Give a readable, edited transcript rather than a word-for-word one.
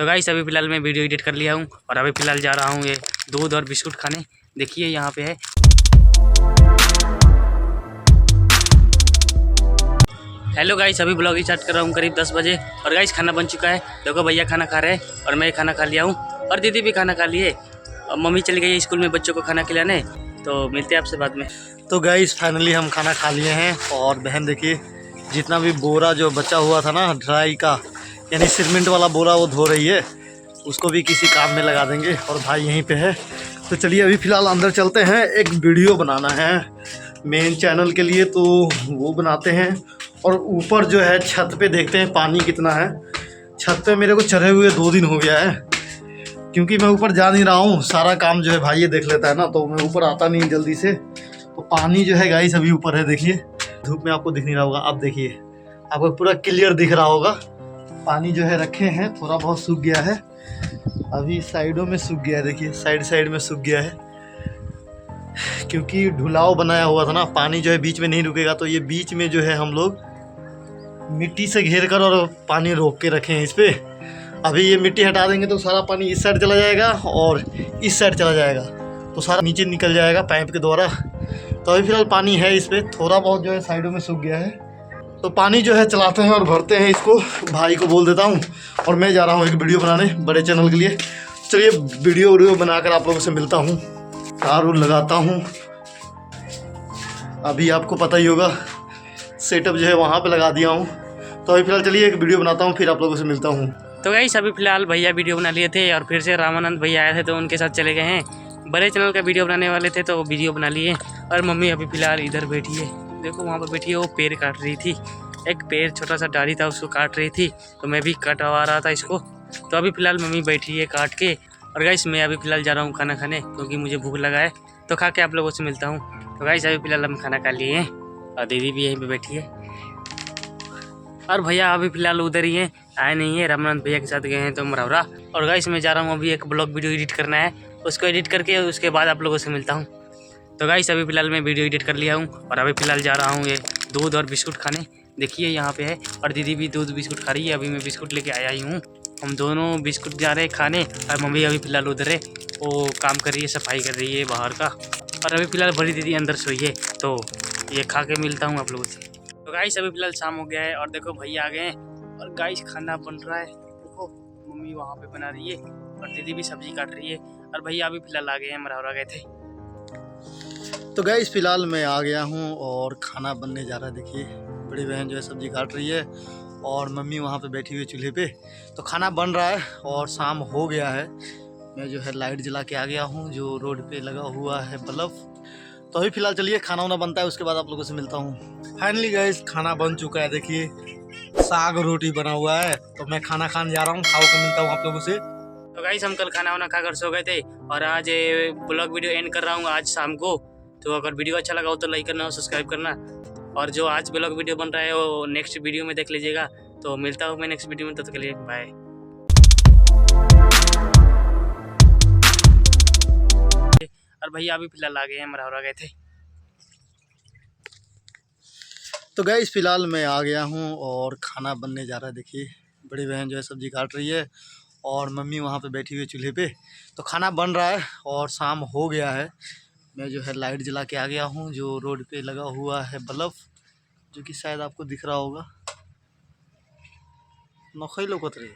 तो गाइस अभी फ़िलहाल मैं वीडियो एडिट कर लिया हूँ और अभी फ़िलहाल जा रहा हूँ ये दूध और बिस्कुट खाने। देखिए यहाँ पे है। हेलो गाइस, अभी ब्लॉग स्टार्ट कर रहा हूँ करीब 10 बजे। और गाइस खाना बन चुका है। देखो भैया खाना खा रहे हैं और मैं खाना खा लिया हूँ और दीदी भी खाना खा लिए। और मम्मी चली गई है स्कूल में बच्चों को खाना खिलाने। तो मिलते हैं आपसे बाद में। तो गाइस फाइनली हम खाना खा लिए हैं और बहन देखिए जितना भी बोरा जो बचा हुआ था ना ड्राई का यानी सीमेंट वाला बोरा वो धो रही है, उसको भी किसी काम में लगा देंगे। और भाई यहीं पे है। तो चलिए अभी फ़िलहाल अंदर चलते हैं, एक वीडियो बनाना है मेन चैनल के लिए तो वो बनाते हैं। और ऊपर जो है छत पे देखते हैं पानी कितना है। छत पे मेरे को चढ़े हुए 2 दिन हो गया है क्योंकि मैं ऊपर जा नहीं रहा हूँ, सारा काम जो है भाई ये देख लेता है ना, तो मैं ऊपर आता नहीं जल्दी से। तो पानी जो है गाइस अभी ऊपर है, देखिए धूप में आपको दिख नहीं रहा होगा, अब देखिए आपको पूरा क्लियर दिख रहा होगा। पानी जो है रखे हैं, थोड़ा बहुत सूख गया है, अभी साइडों में सूख गया है, देखिए साइड में सूख गया है क्योंकि ढुलाव बनाया हुआ था ना। पानी जो है बीच में नहीं रुकेगा, तो ये बीच में जो है हम लोग मिट्टी से घेर कर और पानी रोक के रखे हैं इस पर। अभी ये मिट्टी हटा देंगे तो सारा पानी इस साइड चला जाएगा और इस साइड चला जाएगा, तो सारा नीचे निकल जाएगा पाइप के द्वारा। तो अभी फ़िलहाल पानी है इस पर, थोड़ा बहुत जो है साइडों में सूख गया है। तो पानी जो है चलाते हैं और भरते हैं इसको, भाई को बोल देता हूँ और मैं जा रहा हूँ एक वीडियो बनाने बड़े चैनल के लिए। चलिए वीडियो बनाकर आप लोगों से मिलता हूँ, कार लगाता हूँ। अभी आपको पता ही होगा सेटअप जो है वहाँ पे लगा दिया हूँ। तो अभी फ़िलहाल चलिए एक वीडियो बनाता हूँ, फिर आप लोगों से मिलता हूँ। तो गाइस अभी फ़िलहाल भैया वीडियो बना लिए थे और फिर से रामानंद भैया आए थे तो उनके साथ चले गए हैं। बड़े चैनल का वीडियो बनाने वाले थे तो वीडियो बना लिए। और मम्मी अभी फ़िलहाल इधर बैठी है, देखो वहाँ पर बैठी है, वो पेड़ काट रही थी। एक पेड़ छोटा सा डाली था उसको काट रही थी, तो मैं भी कटवा रहा था इसको। तो अभी फ़िलहाल मम्मी बैठी है काट के। और गाइस मैं अभी फ़िलहाल जा रहा हूँ खाना खाने क्योंकि मुझे भूख लगा है। तो खा के आप लोगों से मिलता हूँ। तो गाइस अभी फ़िलहाल हम खाना खा लिए हैं और दीदी भी यहीं पर बैठी है और भैया अभी फ़िलहाल उधर ही हैं, आए नहीं है। रामानंद भैया के साथ गए हैं तो मरौरा। और गाइस मैं जा रहा हूँ अभी एक ब्लॉग वीडियो एडिट करना है, उसको एडिट करके उसके बाद आप लोगों से मिलता हूँ। तो गाइस अभी फ़िलहाल मैं वीडियो एडिट कर लिया हूँ और अभी फ़िलहाल जा रहा हूँ ये दूध और बिस्कुट खाने। देखिए यहाँ पे है और दीदी भी दूध बिस्कुट खा रही है। अभी मैं बिस्कुट लेके आया ही हूँ, हम दोनों बिस्कुट जा रहे हैं खाने। और मम्मी अभी फ़िलहाल उधर है, वो काम कर रही है, सफाई कर रही है बाहर का। और अभी फ़िलहाल बड़ी दीदी अंदर सोई है, तो ये खा के मिलता हूँ आप लोगों से। तो गाइस अभी फ़िलहाल शाम हो गया है और देखो भैया आ गए हैं और गाइस खाना बन रहा है। देखो मम्मी वहाँ पे बना रही है और दीदी भी सब्जी काट रही है और भैया अभी फ़िलहाल आ गए हैं, मरौरा गए थे। तो गाइस फ़िलहाल मैं आ गया हूँ और खाना बनने जा रहा है। देखिए बड़ी बहन जो है सब्ज़ी काट रही है और मम्मी वहाँ पे बैठी हुई चूल्हे पे। तो खाना बन रहा है और शाम हो गया है। मैं जो है लाइट जला के आ गया हूँ, जो रोड पे लगा हुआ है बल्ब। तो अभी फ़िलहाल चलिए खाना वाना बनता है, उसके बाद आप लोगों से मिलता हूँ। फाइनली गाइस खाना बन चुका है, देखिए साग रोटी बना हुआ है। तो मैं खाना खाने जा रहा हूँ, खाओ के मिलता हूँ आप लोगों से। तो गाइस हम कल खाना वाना खाकर सो गए थे और आज ब्लॉग वीडियो एंड कर रहा हूँ आज शाम को। तो अगर वीडियो अच्छा लगा हो तो लाइक करना और सब्सक्राइब करना। और जो आज ब्लॉग वीडियो बन रहा है वो नेक्स्ट वीडियो में देख लीजिएगा। तो मिलता हूँ मैं नेक्स्ट वीडियो में, तब तक के लिए बाय। और भैया अभी फ़िलहाल आ गए हैं, मरौरा गए थे। तो गाइस फ़िलहाल मैं आ गया हूँ और खाना बनने जा रहा है। देखिए बड़ी बहन जो है सब्ज़ी काट रही है और मम्मी वहाँ पे बैठी हुई चूल्हे पे। तो खाना बन रहा है और शाम हो गया है। मैं जो है लाइट जला के आ गया हूँ, जो रोड पे लगा हुआ है बल्ब, जो कि शायद आपको दिख रहा होगा। नौखई लोकत रही